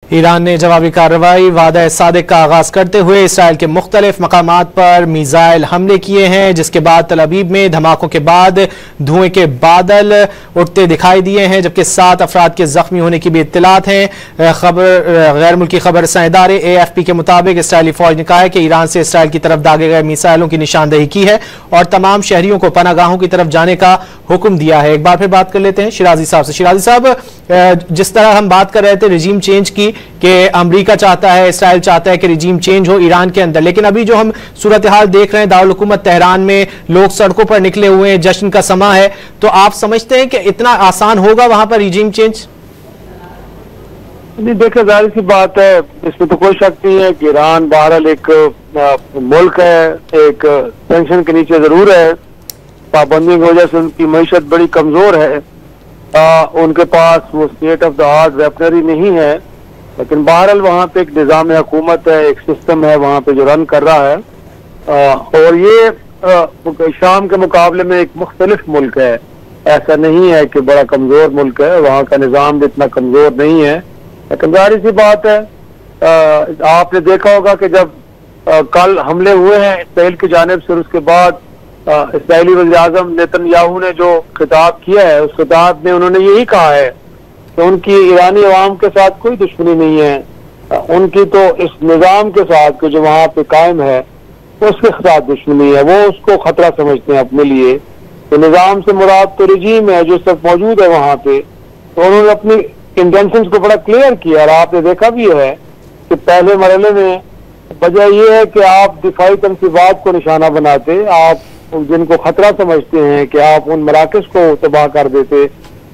Iran ने जवाबी कार्रवाई वादा सादिक का आगाज करते हुए इसराइल के मुख्तलिफ मकामात पर मिसाइल हमले किए हैं, जिसके बाद तल अवीव में धमाकों के बाद धुएं के बादल उठते दिखाई दिए हैं, जबकि 7 अफराद के जख्मी होने की भी इत्तलात हैं। गैर मुल्की खबर रसां इदारे AFP के मुताबिक इसराइली फौज ने कहा है कि ईरान से इसराइल की तरफ दागे गए मिसाइलों की निशानदेही की है और तमाम शहरियों को पनागाहों की तरफ जाने का हुक्म दिया है। एक बार फिर बात कर लेते हैं शिराजी साहब से। शिराजी साहब, जिस तरह हम बात कर रहे थे रिजीम चेंज की कि अमेरिका चाहता है, इसराइल चाहता है कि रिजीम चेंज हो ईरान के अंदर, लेकिन अभी जो हम सूरत हाल देख रहे हैं दारुल हुकूमत तेहरान में लोग सड़कों पर निकले हुए हैं, जश्न का समा है, तो आप समझते हैं कि इतना आसान होगा वहां पर रिजीम चेंज? नहीं, देखिए जाहिर सी बात है, इसमें तो कोई शक नहीं है कि ईरान बहरहाल एक मुल्क है, एक टेंशन के नीचे जरूर है, पाबंदियों की वजह से उनकी मईशत बड़ी कमजोर है, उनके पास वो state of the art weaponry नहीं है, लेकिन बहरहाल वहाँ पे एक निज़ाम हुकूमत है, एक सिस्टम है वहाँ पे जो रन कर रहा है, और ये शाम के मुकाबले में एक मुख्तलिफ मुल्क है। ऐसा नहीं है कि बड़ा कमजोर मुल्क है, वहाँ का निज़ाम भी इतना कमजोर नहीं है, लेकिन जाहिर सी बात है आपने देखा होगा कि जब कल हमले हुए हैं इसराइल की जानिब से, उसके बाद इसराइली वज़ीर-ए-आज़म नेतन्याहू ने जो खिताब किया है उस खिताब में उन्होंने यही कहा है कि उनकी ईरानी अवाम के साथ कोई दुश्मनी नहीं है, उनकी तो इस निज़ाम के साथ जो वहाँ पे कायम है उसके साथ दुश्मनी है, वो उसको खतरा समझते हैं अपने लिए। तो निज़ाम से मुराद तो रिजीम है जो सब मौजूद है वहाँ पे, तो उन्होंने अपनी इंटेंशंस को बड़ा क्लियर किया, और आपने देखा भी है कि पहले मरहले में वजह यह है कि आप दिफाई तनसीबात को निशाना बनाते, आप जिनको खतरा समझते हैं कि आप उन मराकज को तबाह कर देते,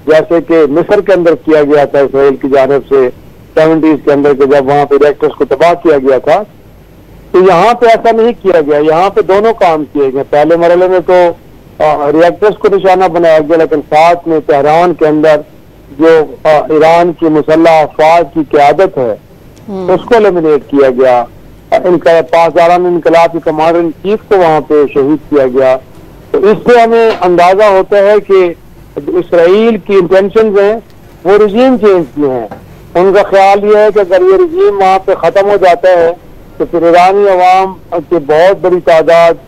जैसे कि मिस्र के अंदर किया गया था इसराइल की जानिब से 70s के अंदर के जब वहाँ पे रिएक्टर्स को तबाह किया गया था। तो यहाँ पे ऐसा नहीं किया गया, यहाँ पे दोनों काम किए गए। पहले मरहले में तो रिएक्टर्स को निशाना बनाया गया, लेकिन साथ में तेहरान के अंदर जो ईरान की मुसल्लह अफवाज की क़यादत है उसको एलिमिनेट किया गया। इनका पासदारान इनकलाब के कमांडर इन चीफ को वहाँ पे शहीद किया गया। तो इससे हमें अंदाजा होता है कि इसराइल की इंटेंशन है वो रिजीम चेंज की हैं। उनका ख्याल ये है कि अगर ये रिजीम वहाँ पे ख़त्म हो जाता है तो फिर ईरानी अवाम की बहुत बड़ी तादाद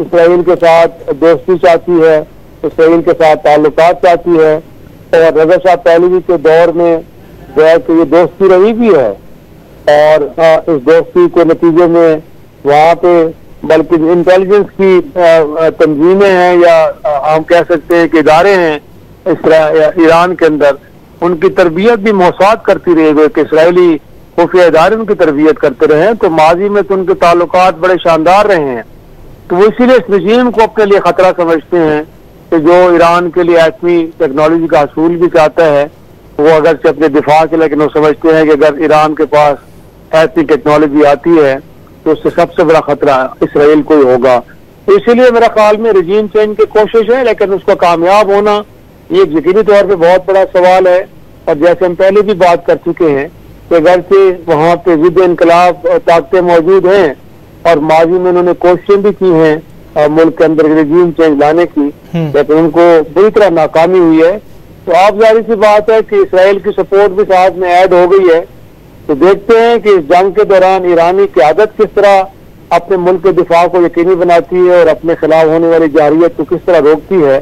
इसराइल के साथ दोस्ती चाहती है, इसराइल के साथ ताल्लुकात चाहती है, और रज़ा शाह पहलवी के दौर में जो है कि ये दोस्ती रही भी है, और इस दोस्ती के नतीजे में वहाँ पे बल्कि इंटेलिजेंस की तंजीमें हैं या हम कह सकते हैं कि इदारे हैं ईरान के अंदर, उनकी तरबियत भी मौसाद करती रही कि इसराइली खुफिया इदारे उनकी तरबियत करते रहे, तो माजी में तो उनके ताल्लुकात बड़े शानदार रहे हैं। तो वो इसीलिए इस रजीम को अपने लिए खतरा समझते हैं कि जो ईरान के लिए एटमी टेक्नोलॉजी का हसूल भी चाहता है वो अगर से अपने दिफा के, लेकिन वो समझते हैं कि अगर ईरान के पास ऐसी टेक्नोलॉजी आती है तो उससे सबसे बड़ा खतरा इसराइल को ही होगा। तो इसीलिए मेरा ख्याल में रजीम चेंज की कोशिश है, लेकिन उसका कामयाब होना ये यकीनी तौर पे बहुत बड़ा सवाल है। और जैसे हम पहले भी बात कर चुके हैं कि अगर से वहाँ पे जिद इनकलाब ताकतें मौजूद हैं और माजी में उन्होंने कोशिशें भी की हैं मुल्क के अंदर रजीम चेंज लाने की, लेकिन उनको बुरी तरह नाकामी हुई है। तो आप जाहिर सी बात है कि इसराइल की सपोर्ट भी साथ में ऐड हो गई है। तो देखते हैं कि इस जंग के दौरान ईरानी क़यादत किस तरह अपने मुल्क के दिफा को यकीनी बनाती है और अपने खिलाफ होने वाली जारियत को किस तरह रोकती है,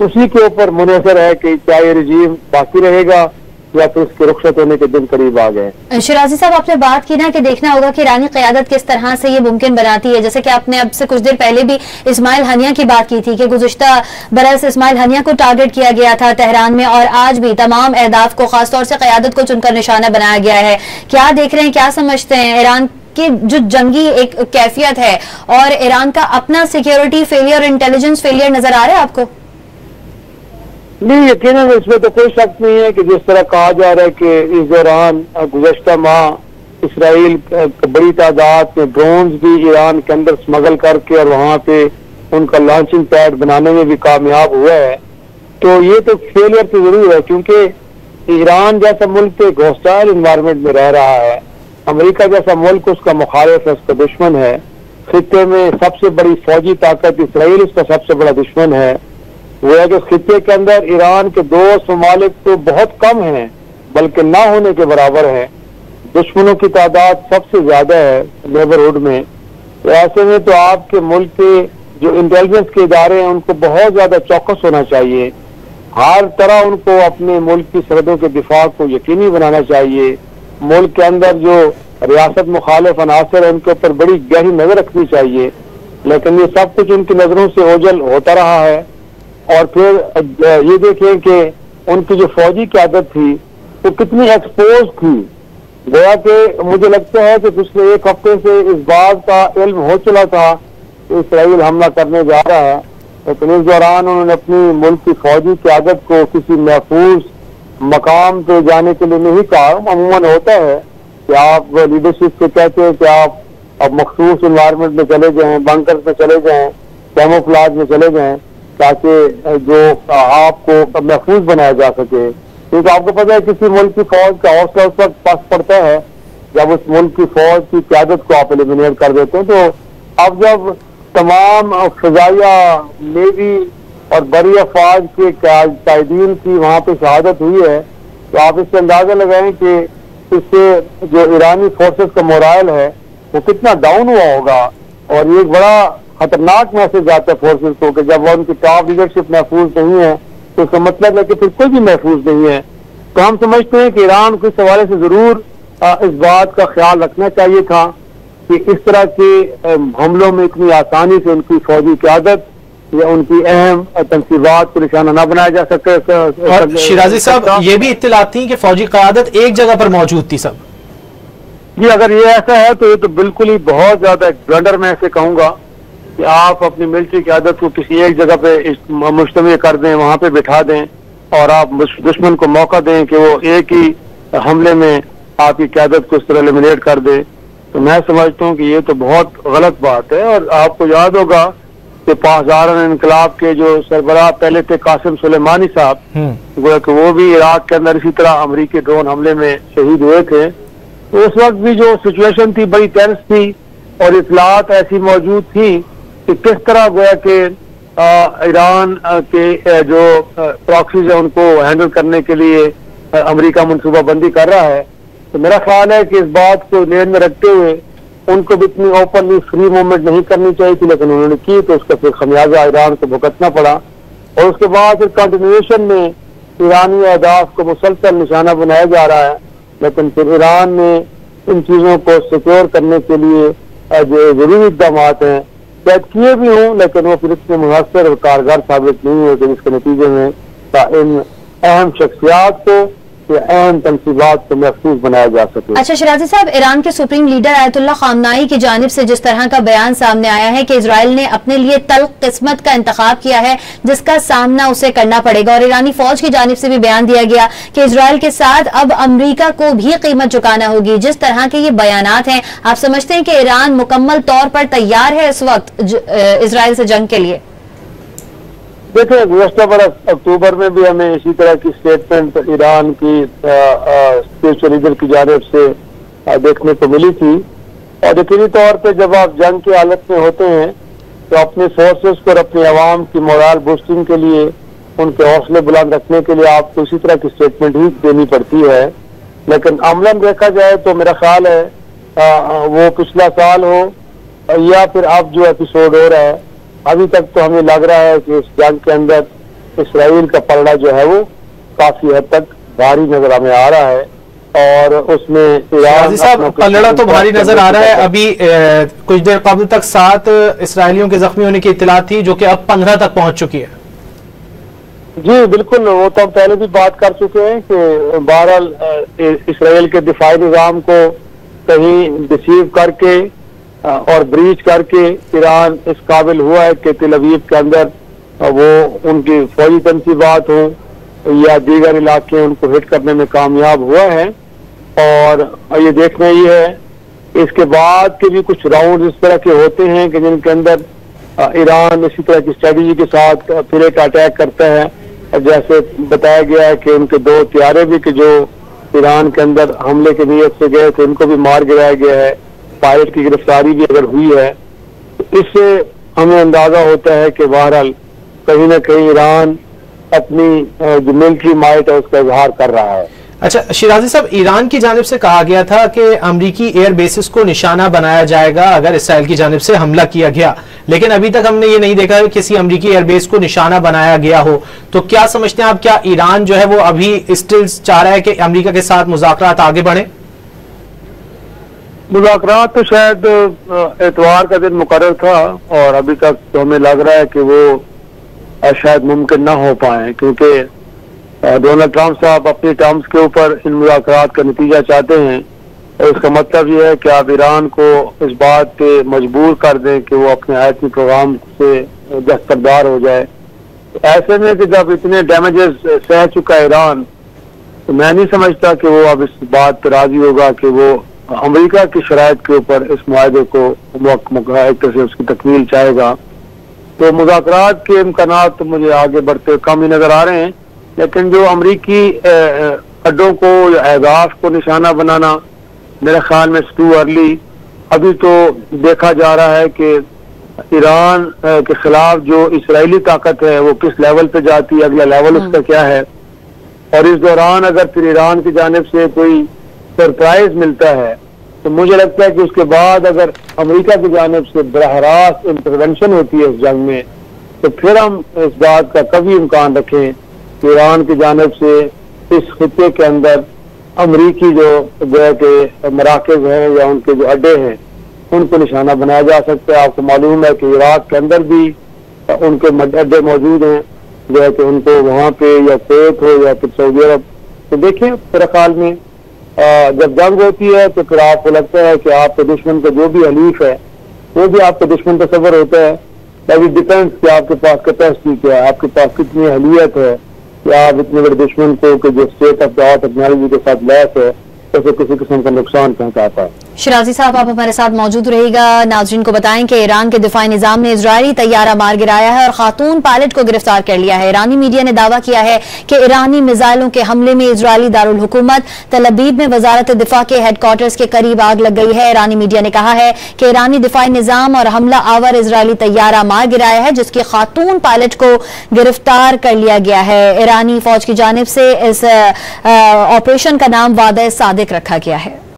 उसी के ऊपर मुनहसर है कि क्या ये रजीम बाकी रहेगा या फिर इसके रुखसत होने के दिन करीब आ गए। शिराजी साहब, आपने बात की ना कि देखना होगा कि ईरानी क़यादत किस तरह से ये मुमकिन बनाती है, जैसे कि आपने अब से कुछ देर पहले भी इस्माइल हनिया की बात की थी कि गुज़िश्ता बरस इस्माइल हनिया को टारगेट किया गया था तेहरान में, और आज भी तमाम अहदाफ को खासतौर से क़यादत को चुनकर निशाना बनाया गया है। क्या देख रहे हैं, क्या समझते हैं ईरान की जो जंगी एक कैफियत है और ईरान का अपना सिक्योरिटी फेलियर, इंटेलिजेंस फेलियर नजर आ रहा है आपको? नहीं, यकीनन इसमें तो कोई शक नहीं है कि जिस तरह कहा जा रहा है कि इस दौरान गुज़श्ता माह इसराइल बड़ी तादाद में ड्रोन्स भी ईरान के अंदर स्मगल करके और वहाँ पे उनका लॉन्चिंग पैड बनाने में भी कामयाब हुआ है। तो ये तो फेलियर तो जरूर है, क्योंकि ईरान जैसा मुल्क एक हॉस्टाइल इन्वायरमेंट में रह रहा है, अमेरिका जैसा मुल्क उसका मुखालिफ है, उसका दुश्मन है, खित्ते में सबसे बड़ी फौजी ताकत इसराइल उसका सबसे बड़ा दुश्मन है। वो है कि उस खित्ते के अंदर ईरान के दोस्त ममालिक तो बहुत कम हैं, बल्कि ना होने के बराबर है। दुश्मनों की तादाद सबसे ज्यादा है नेबरहुड में। तो ऐसे में तो आपके मुल्क के जो इंटेलिजेंस के इदारे हैं उनको बहुत ज्यादा चौकस होना चाहिए। हर तरह उनको अपने मुल्क की सरहदों के दिफा को यकीनी बनाना चाहिए। मुल्क के अंदर जो रियासत मुखालिफ अनासर है उनके ऊपर बड़ी गहरी नजर रखनी चाहिए, लेकिन ये सब कुछ उनकी नजरों से ओझल होता रहा है। और फिर ये देखें कि उनकी जो फौजी क़यादत थी वो कितनी एक्सपोज थी। गोया कि मुझे लगता है कि पिछले एक हफ्ते से इस बात का इल्म हो चला था कि इसराइल हमला करने जा रहा है, लेकिन इस दौरान उन्होंने अपनी मुल्क की फौजी क़यादत को किसी महफूज मकाम पे जाने के लिए नहीं कहा। अमूमन होता है कि आप लीडरशिप से कहते हैं कि आप अब मखसूस इन्वायरमेंट में चले जाएं, बंकर में चले जाएं, कैमोफ्लेज में चले जाएं, ताकि जो आपको महफूज बनाया जा सके। क्योंकि आपको पता है किसी मुल्क की फौज का हौसला उस वक्त पस्त पड़ता है जब उस मुल्क की फौज की क़यादत को आप एलिमिनेट कर देते हैं। तो अब जब तमाम फजाइया, नेवी और बड़ी अफवाज के कायदीन की वहाँ पे शहादत हुई है, तो आप इससे अंदाजा लगाएं कि इससे जो ईरानी फोर्सेस का मोराल है वो कितना डाउन हुआ होगा। और ये एक बड़ा खतरनाक मैसेज आता है फोर्सेस को कि जब उनकी टॉप लीडरशिप महफूज नहीं है तो इसका मतलब है कि फिर कोई भी महफूज नहीं है। तो हम समझते हैं कि ईरान को इस हवाले से जरूर इस बात का ख्याल रखना चाहिए था कि इस तरह के हमलों में इतनी आसानी से उनकी फौजी क़यादत या उनकी अहम तनसीबात को निशाना न बनाया जा सके। और शिराजी साहब, ये भी इत्तलात थी कि फौजी क़यादत एक जगह पर मौजूद थी सब। जी, अगर ये ऐसा है तो ये तो बिल्कुल ही बहुत ज्यादा ब्लंडर मैं ऐसे कहूंगा कि आप अपनी मिलिट्री क़यादत को किसी एक जगह पे मुश्तमिल कर दें, वहां पे बिठा दें और आप दुश्मन को मौका दें कि वो एक ही हमले में आपकी क़यादत को इस तरह एलिमिनेट कर दे। तो मैं समझता हूँ कि ये तो बहुत गलत बात है। और आपको याद होगा कि पासदारान इनकलाब के जो सरबराह पहले थे कासिम सुलेमानी साहब, गोया कि वो भी इराक के अंदर इसी तरह अमरीकी ड्रोन हमले में शहीद हुए थे। तो उस वक्त भी जो सिचुएशन थी बड़ी टेंस थी और इत्तलात ऐसी मौजूद थी कि किस तरह गोया कि ईरान के जो प्रॉक्सीज है उनको हैंडल करने के लिए अमेरिका मनसूबाबंदी कर रहा है। तो मेरा ख्याल है कि इस बात को ध्यान में रखते हुए उनको भी इतनी ओपनली फ्री मूवमेंट नहीं करनी चाहिए थी, लेकिन उन्होंने की तो उसका फिर खमियाजा ईरान को भुगतना पड़ा। और उसके बाद फिर कंटिन्यूएशन में ईरानी अहदाफ को मुसलसल निशाना बनाया जा रहा है, लेकिन फिर ईरान ने इन चीजों को सिक्योर करने के लिए जो जरूरी इकदाम हैं शायद किए भी हों, लेकिन वो फिर इतने मुहस्सर और कारगर साबित नहीं हुए कि जिसके नतीजे में इन अहम शख्सियात को या अहम तनसीबात को महफूज बनाया जा सके। अच्छा शिराजी साहब, ईरान के सुप्रीम लीडर आयतुल्लाह खामनाई की जानिब से जिस तरह का बयान सामने आया है कि इजराइल ने अपने लिए तल्ख किस्मत का इंतखाब किया है जिसका सामना उसे करना पड़ेगा, और ईरानी फौज की जानिब से भी बयान दिया गया कि इजराइल के साथ अब अमरीका को भी कीमत चुकाना होगी। जिस तरह के ये बयानात हैं, आप समझते हैं कि ईरान मुकम्मल तौर पर तैयार है इस वक्त इजराइल से जंग के लिए? देखिए, गुज़श्ता बरस अक्टूबर में भी हमें इसी तरह की स्टेटमेंट ईरान की स्पिरिचुअल लीडर की जानिब से देखने को मिली थी। और यकीनी तौर पे जब आप जंग की हालत में होते हैं तो अपने फोर्सेस को और अपने अवाम की मोरल बूस्टिंग के लिए, उनके हौसले बुलंद रखने के लिए आपको इसी तरह की स्टेटमेंट ही देनी पड़ती है। लेकिन अमलन देखा जाए तो मेरा ख्याल है वो पिछला साल हो या फिर अब जो एपिसोड हो रहा है, अभी तक तो हमें लग रहा है कि इस जंग के अंदर इसराइल का पलड़ा जो है वो काफी हद तक भारी नजर हमें आ रहा है। और उसमें ईरान साहब पलड़ा तो भारी नजर आ रहा है। अभी कुछ देर कबल तक 7 इसराइलियों के जख्मी होने की इत्तला थी जो कि अब 15 तक पहुंच चुकी है। जी बिल्कुल, वो तो हम पहले भी बात कर चुके हैं कि बहरहाल इसराइल के दिफाई निज़ाम को कहीं डिसीव करके और ब्रीच करके ईरान इस काबिल हुआ है कि तेल अवीव के अंदर वो उनकी फौजी तनसीबात हो या दीगर इलाके उनको हिट करने में कामयाब हुआ है। और ये देखना ये है इसके बाद के भी कुछ राउंड इस तरह के होते हैं कि जिनके अंदर ईरान इसी तरह की स्ट्रेटजी के साथ फिर एक अटैक करता है। और जैसे बताया गया है कि उनके 2 त्यारे भी कि जो ईरान के अंदर हमले की नीयत से गए थे उनको भी मार गिराया गया है, पायलट की गिरफ्तारी भी अगर हुई है तो इससे हमें अंदाजा होता है कि बहरहाल कहीं ना कहीं ईरान अपनी जो मिलिट्री माइट है उसका इजहार कर रहा है। अच्छा शिराजी साहब, ईरान की जानिब से कहा गया था कि अमरीकी एयर बेसिस को निशाना बनाया जाएगा अगर इसराइल की जानिब से हमला किया गया, लेकिन अभी तक हमने ये नहीं देखा कि किसी अमरीकी एयरबेस को निशाना बनाया गया हो। तो क्या समझते हैं आप, क्या ईरान जो है वो अभी स्टिल चाह रहा है कि अमरीका के साथ मुज़ाकरात आगे बढ़े? मुज़ाकरात तो शायद एतवार का दिन मुकर्रर था और अभी तक तो हमें लग रहा है कि वो शायद मुमकिन ना हो पाए, क्योंकि डोनाल्ड ट्रंप साहब अपनी टर्म्स के ऊपर इन मुज़ाकरात का नतीजा चाहते हैं। और इसका मतलब ये है कि आप ईरान को इस बात पे मजबूर कर दें कि वो अपने आयतनी प्रोग्राम से दस्तबरदार हो जाए। तो ऐसे में कि जब इतने डैमेजेस सह चुका है ईरान, तो मैं नहीं समझता कि वो अब इस बात पर राजी होगा कि वो अमेरिका की शराइत के ऊपर इस मुआहदे को एक तरह से उसकी तकमील चाहेगा। तो मुज़ाकरात के इम्कानात तो मुझे आगे बढ़ते कम ही नजर आ रहे हैं, लेकिन जो अमरीकी अड्डों को या अहदाफ को निशाना बनाना मेरे ख्याल में टू अर्ली। अभी तो देखा जा रहा है कि ईरान के खिलाफ जो इसराइली ताकत है वो किस लेवल पे जाती है, अगला लेवल उसका क्या है। और इस दौरान अगर फिर ईरान की जानिब से कोई सरप्राइज मिलता है तो मुझे लगता है कि उसके बाद अगर अमेरिका की जानिब से बराह रास्त इंटरवेंशन होती है इस जंग में, तो फिर हम इस बात का कभी इम्कान रखें कि ईरान की जानिब से इस खित्ते के अंदर अमरीकी जो के मराकज हैं या उनके जो अड्डे हैं उनको निशाना बनाया जा सकता है। आपको मालूम है कि इराक के अंदर भी उनके अड्डे मौजूद हैं, जो है कि उनको वहाँ पे या कुवैत हो या फिर सऊदी अरब। तो देखिए मेरे ख्याल में जब जंग होती है तो फिर आपको लगता है कि आपके दुश्मन का जो भी हलीफ है वो भी आपके दुश्मन तस्वर होता है। दैट डिपेंड्स कि आपके पास कैपेसिटी क्या है, आपके पास कितनी अहलियत है कि आप इतने बड़े दुश्मन को कि जो state of the art technology के साथ लैस है उसे किसी किस्म का नुकसान पहुंचाता है। शिराजी साहब, आप हमारे साथ मौजूद रहिएगा। नाज़रीन को बताएं कि ईरान के दिफाई निजाम ने इजरायली तैयारा मार गिराया है और खातून पायलट को गिरफ्तार कर लिया है। ईरानी मीडिया ने दावा किया है कि ईरानी मिसाइलों के हमले में इजरायली दारुल हुकूमत तल अबीब में वजारत दिफा के हेडक्वार्टर्स के करीब आग लग गई है। ईरानी मीडिया ने कहा है कि ईरानी दिफाई निजाम और हमला आवर इजरायली तैयारा मार गिराया है, जिसकी खातून पायलट को गिरफ्तार कर लिया गया है। ईरानी फौज की जानिब से इस ऑपरेशन का नाम वादा सादिक रखा गया है।